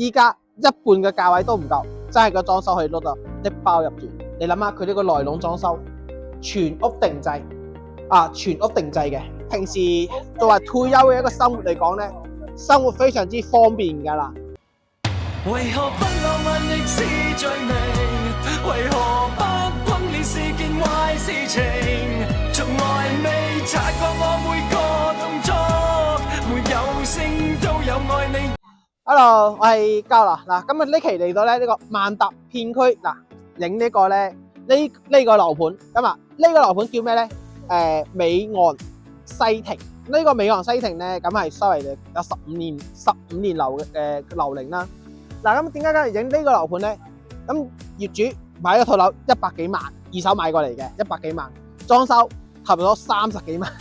依家一半嘅價位都唔夠，真係個裝修可以攞到一包入住。你諗下佢呢個內籠裝修，全屋定製全屋定製嘅。平時作為退休嘅一個生活嚟講咧，生活非常之方便㗎啦。為何不浪漫亦是罪名？為何不轟烈是件壞事情？從來未察覺我每個動作，沒有聲都有愛你。Hello， 我係嘉樂嗱，今日呢期嚟到咧呢個萬達片區嗱，影呢個咧呢個樓盤咁啊，呢個樓盤叫咩咧？美岸西庭。呢個美岸西庭咧，咁係稍微有15年樓嘅樓齡啦。嗱，咁點解今日影呢個樓盤咧？咁業主買咗套樓100幾萬，二手買過嚟嘅100幾萬，裝修投入咗30幾萬，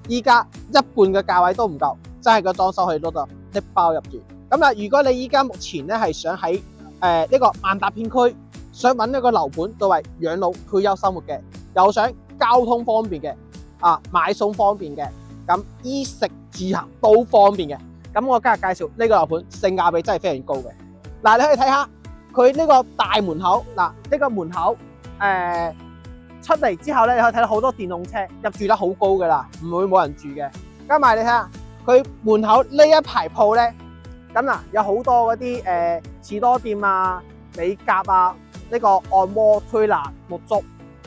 依家一半嘅價位都唔夠，真係個裝修可以攞到一包入住。咁啦，如果你依家目前咧係想喺呢個萬達片區，想揾一個樓盤作為養老退休生活嘅，又想交通方便嘅，買餸方便嘅，咁衣食住行都方便嘅，咁我今日介紹呢個樓盤性價比真係非常高嘅。嗱，你可以睇下佢呢個大門口，嗱，呢個門口出嚟之後咧，你可以睇到好多電動車，入住得好高噶啦，唔會冇人住嘅。加埋你睇下佢門口呢一排鋪咧，咁嗱有好多嗰啲士多店啊、美甲啊、呢個按摩、推拿、沐足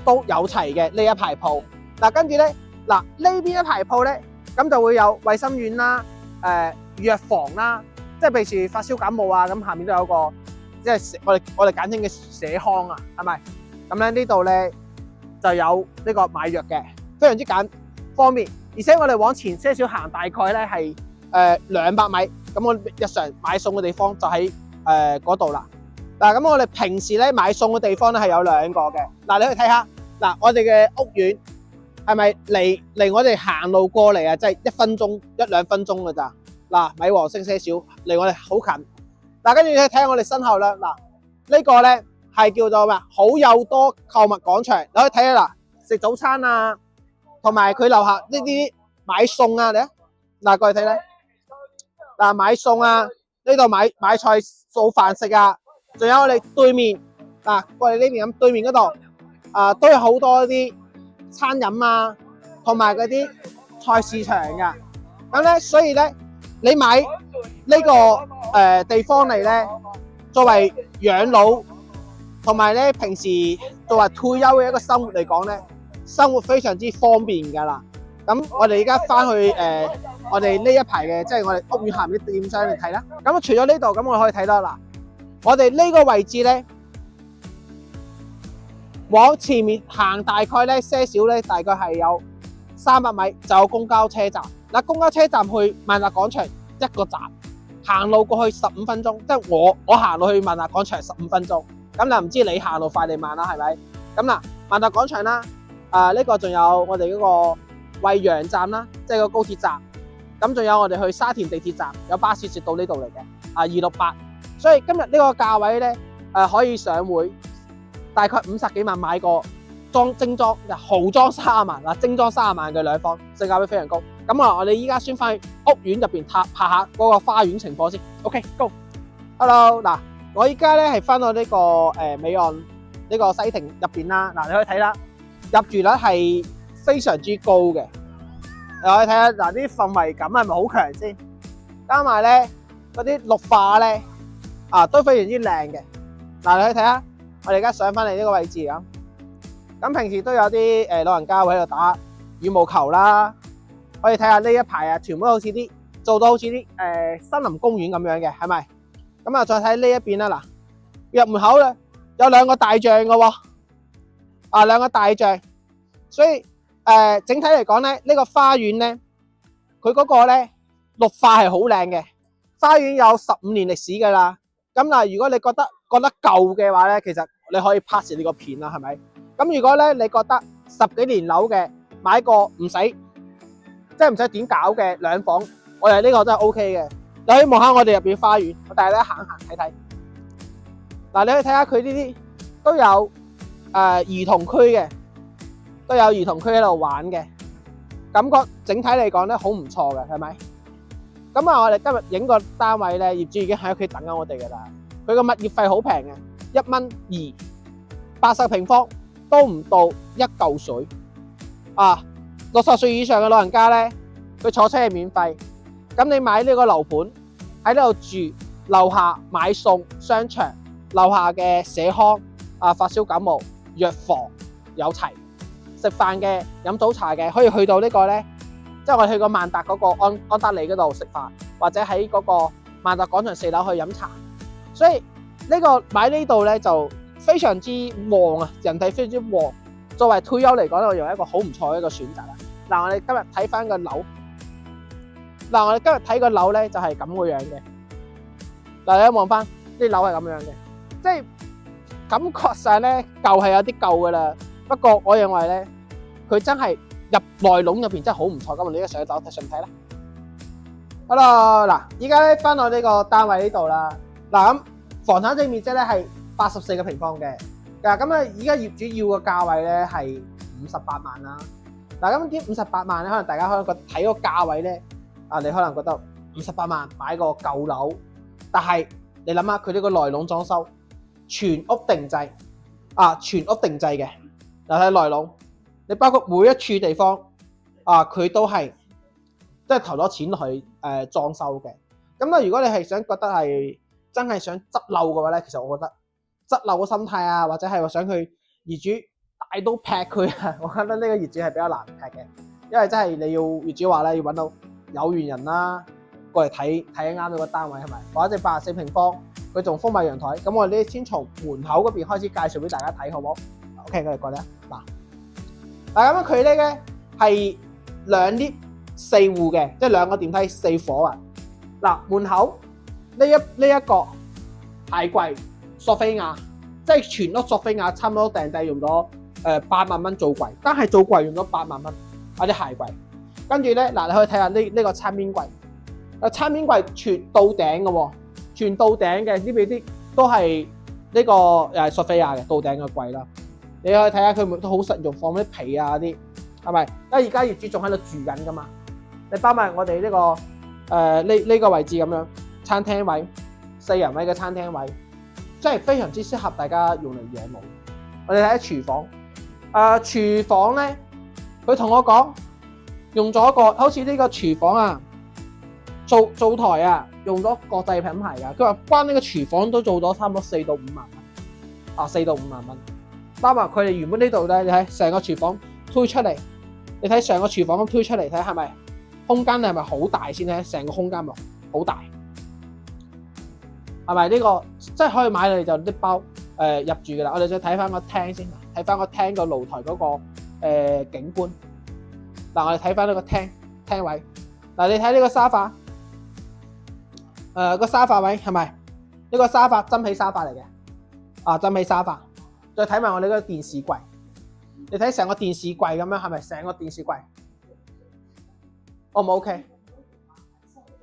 都有齊嘅呢一排鋪。嗱，跟住咧，嗱呢邊一排鋪咧，咁就會有衛生院啦、藥房啦。即係譬如發燒感冒啊，咁下面都有個即係我哋簡稱嘅社康啊，係咪？咁咧呢度咧就有呢個買藥嘅，非常之方便。而且我哋往前些少行，大概咧係200米，咁我日常買餸嘅地方就喺嗰度啦。嗱，咁我哋平時咧買餸嘅地方咧係有2個嘅。嗱，你去睇下，嗱我哋嘅屋苑係咪離我哋行路過嚟啊？即係1分鐘、1-2分鐘㗎咋？嗱，米黃色些少，離我哋好近。嗱，跟住你睇下我哋身後啦。嗱，呢個咧係叫做咩？好友多購物廣場。你可以睇下嗱，食早餐啊，同埋佢樓下呢啲買餸啊，你啊，嗱過去睇咧。嗱，買餸啊，呢度買菜做飯食啊，仲有我哋對面嗱，過嚟呢邊咁對面嗰度都有好多啲餐飲啊，同埋嗰啲菜市場㗎。咁咧，所以咧。你買呢個地方嚟咧，作為養老同埋咧平時作為退休嘅一個生活嚟講咧，生活非常之方便㗎啦。咁我哋而家翻去我哋呢一排嘅，即係我哋屋苑下面啲店商嚟睇啦。咁除咗呢度，咁我可以睇到啦，我哋呢個位置咧，往前面行大概咧些少咧，大概係有300米就有公交車站。嗱，公交車站去萬達廣場1個站，行路過去15分鐘，即係我行路去萬達廣場15分鐘。咁就唔知你行路快定慢啦，係咪？咁嗱，萬達廣場啦，呢個仲有我哋嗰個惠陽站啦，即係個高鐵站。咁仲有我哋去沙田地鐵站，有巴士接到呢度嚟嘅，268。所以今日呢個價位咧，可以上會，大概50幾萬買個精裝豪裝30萬嗱，精裝30萬嘅兩房，性價比非常高。咁我哋依家先翻去屋苑入邊拍下嗰個花園情況先。OK，Go。Hello， 嗱，我依家咧係翻到呢個美岸呢個西庭入邊啦。嗱，你可以睇啦，入住率係非常之高嘅。你可以睇下嗱，啲氛圍感係咪好強先？加埋咧嗰啲綠化咧都非常之靚嘅。嗱，你可以睇下，我哋而家上翻嚟呢個位置啊。咁平時都有啲老人家會喺度打羽毛球啦。可以睇下呢一排啊，全部都好似啲做到好似啲森林公園咁樣嘅，係咪？咁啊，再睇呢一邊啦。嗱，入門口咧有2個大象嘅喎，2個大象。所以整體嚟講咧，呢個花園咧，佢嗰個咧綠化係好靚嘅。花園有15年歷史噶啦。咁嗱，如果你覺得舊嘅話咧，其實你可以 pass 呢個片啦，係咪？咁如果咧你覺得10幾年樓嘅，買個唔使點搞嘅兩房，我哋呢個真係 OK 嘅。你可以望下我哋入邊花園，我帶你行睇睇。嗱，你可以睇下佢呢啲都有兒童區嘅，都有兒童區喺度玩嘅，感覺整體嚟講咧好唔錯嘅，係咪？咁啊，我哋今日影個單位咧，業主已經喺屋企等緊我哋噶啦。佢個物業費好平嘅，1.2蚊，80平方都唔到一嚿水。啊，60歲以上嘅老人家咧，佢坐車係免費。咁你買呢個樓盤喺呢度住，樓下買餸、商場，樓下嘅社康啊，發燒感冒藥房有齊。食飯嘅、飲早茶嘅，可以去到呢個咧，即係我哋去過萬達嗰個安德利嗰度食飯，或者喺嗰個萬達廣場4樓去飲茶。所以呢個買呢度咧就非常之旺啊，人哋非常之旺。作為退休嚟講，我認為一個好唔錯嘅一個選擇啦。嗱，我哋今日睇翻個樓，我哋今日睇個樓咧就係咁個樣嘅。嗱，你望翻啲樓係咁樣嘅，即係感覺上咧舊係有啲舊噶啦。不過我認為咧，佢真係入內籠入邊真係好唔錯。咁我哋呢個上去走睇上睇啦。好啦，嗱，依家咧翻到呢個單位呢度啦。嗱，咁房產證面積咧係84個平方嘅。嗱，咁啊，而家業主要嘅價位咧係58萬啦。嗱，咁啲58萬咧，可能大家可能覺得睇個價位咧，啊，你可能覺得58萬買個舊樓，但係你諗下佢呢個內籠裝修，全屋定製啊，全屋定製嘅。嗱，睇內籠，你包括每一處地方啊，佢都係即係投咗錢去裝修嘅。咁啊，如果你係想覺得係真係想執漏嘅話咧，其實我覺得執漏嘅心態啊，或者係話想佢業主大刀劈佢啊，我覺得呢個業主係比較難劈嘅，因為真係你要業主話咧，要揾到有緣人啦，過嚟睇啱你個單位係咪？或者84平方，佢仲封埋陽台。咁我哋先從門口嗰邊開始介紹俾大家睇，好唔好？OK， 佢哋過嚟嗱，咁佢呢嘅係2 lift 4戶嘅，即係2個電梯4伙啊。嗱，門口呢一個鞋櫃索菲亞，即係全屋索菲亞，差唔多訂製用咗8萬蚊做櫃，單係做櫃用咗8萬蚊啊啲鞋櫃。跟住咧，嗱，你可以睇下呢個餐邊櫃，餐邊櫃全到頂嘅喎，全到頂嘅呢邊啲都係呢個又係索菲亞嘅到頂嘅櫃啦。你可以睇下佢都好實用，放啲皮啊啲，係咪？因為而家業主仲喺度住緊噶嘛。你包埋我哋呢個呢個位置咁樣，餐廳位4人位嘅餐廳位，真係非常之適合大家用嚟養老。我哋睇下廚房，廚房咧，佢同我講用咗個好似呢個廚房啊，灶台啊，用咗國際品牌㗎。佢話關呢個廚房都做咗差唔多4到5萬蚊，啊4到5萬蚊。包埋佢哋原本呢度咧，你睇成個廚房推出嚟，你睇成個廚房咁推出嚟，睇係咪空間係咪好大先咧？成個空間咪好大，係咪呢個即係可以買嚟就啲包入住噶啦？我哋再睇翻個廳先，睇翻個廳個露台嗰個景觀。嗱，我哋睇翻呢個廳位。嗱，你睇呢個沙發，個沙發位係咪呢個沙發真皮沙發嚟嘅？啊，真皮沙發。再睇埋我哋嗰個電視櫃，你睇成個電視櫃咁樣，係咪成個電視櫃？O 唔 OK？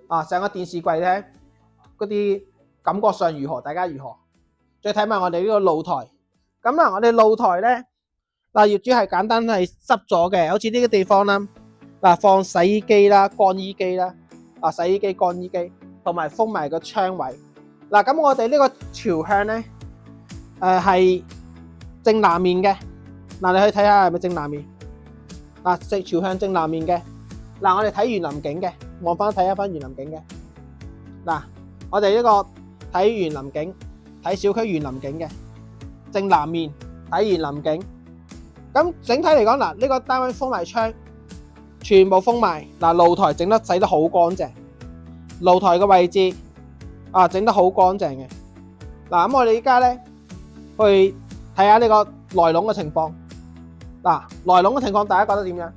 啊，成個電視櫃咧，嗰啲感覺上如何？大家如何？再睇埋我哋呢個露台，咁啊，我哋露台咧，嗱，業主係簡單係執咗嘅，好似呢個地方啦，嗱，放洗衣機啦、乾衣機啦，啊，洗衣機、乾衣機，同埋封埋個窗位。嗱，咁我哋呢個朝向咧，係正南面嘅。嗱，你去睇下係咪正南面？嗱，朝向正南面嘅。嗱，我哋睇園林景嘅，望翻睇一翻園林景嘅。嗱，我哋呢個睇園林景，睇小區園林景嘅，正南面睇園林景。咁整體嚟講，嗱，呢個單位封埋窗，全部封埋。嗱，露台整得洗得好乾淨，露台嘅位置啊整得好乾淨嘅。嗱，咁我哋依家咧去睇下呢個內籠嘅情況。嗱，內籠嘅情況，大家覺得點樣？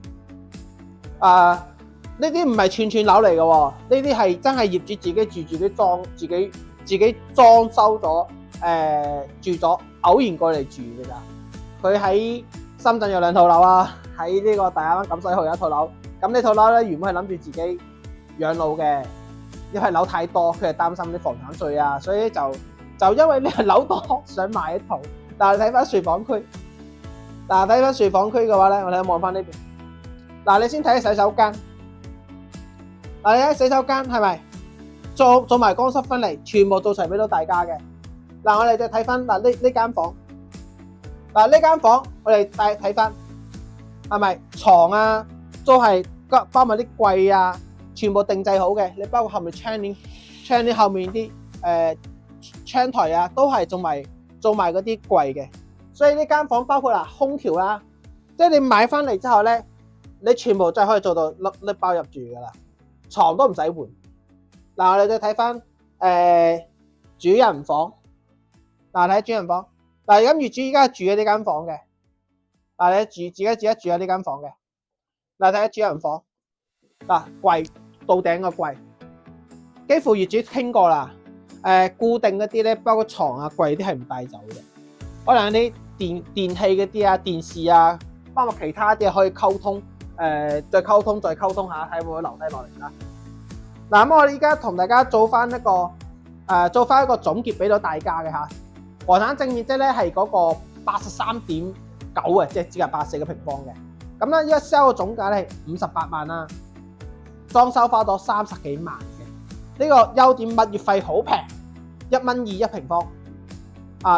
呢啲唔係串串樓嚟嘅喎，呢啲係真係業主自己住啲裝，自己裝修咗，住咗，偶然過嚟住嘅咋。佢喺深圳有2套樓啊，喺呢個大亞灣錦西號有1套樓。咁呢套樓咧原本係諗住自己養老嘅，因為樓太多，佢係擔心啲房產稅啊，所以就因為呢個樓多想買一套。但係睇翻廚房區，睇翻廚房區嘅話咧，我哋望翻呢邊。嗱，你先睇洗手間。嗱，你睇洗手間係咪做埋乾濕分離，全部做齊俾到大家嘅。嗱，我哋再睇翻嗱呢間房，嗱呢間房我哋睇翻係咪床啊，都係包埋啲櫃啊，全部定製好嘅。你包括後面窗簾後面啲窗台啊，都係做埋嗰啲櫃嘅。所以呢間房包括空調啦，即係你買翻嚟之後咧，你全部就可以做到拎包入住噶啦，床都唔使換。嗱，我哋再睇翻主人房。嗱，睇主人房。嗱，咁業主依家住喺呢間房嘅。嗱，你自己住喺呢間房嘅。嗱，睇下主人房。嗱，櫃到頂個櫃，幾乎業主傾過啦。固定嗰啲咧，包括床啊、櫃啲係唔帶走嘅。可能啲電器嗰啲啊、電視啊，包括其他啲可以溝通。再溝通下，睇會唔會留低落嚟啦。嗱，咁我哋依家同大家做翻一個總結俾到大家嘅嚇。房產正面積咧係嗰個83.9嘅，即係接近84個平方嘅。咁咧依家 sell 嘅總價咧係58萬啦，裝修花咗30幾萬嘅。呢個優點物業費好平，1.2蚊一平方。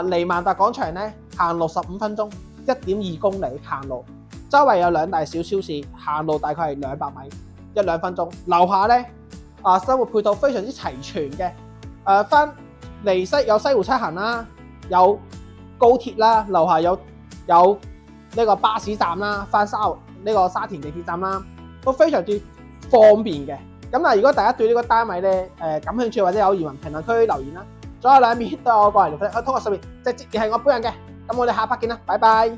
離萬達廣場咧行路15分鐘，1.2公里行路。周圍有2大小超市，行路大概係200米，1-2分鐘。樓下咧生活配套非常之齊全嘅。翻嚟有西湖七行啦，有高鐵啦，樓下有呢個巴士站啦，翻沙田地鐵站啦，都非常之方便嘅。咁如果大家對呢個單位咧感興趣或者有疑問，評論區留言啦。左右兩面都有我個人聯繫，通過上面直接聯繫我本人嘅。咁我哋下 part 見啦，拜拜。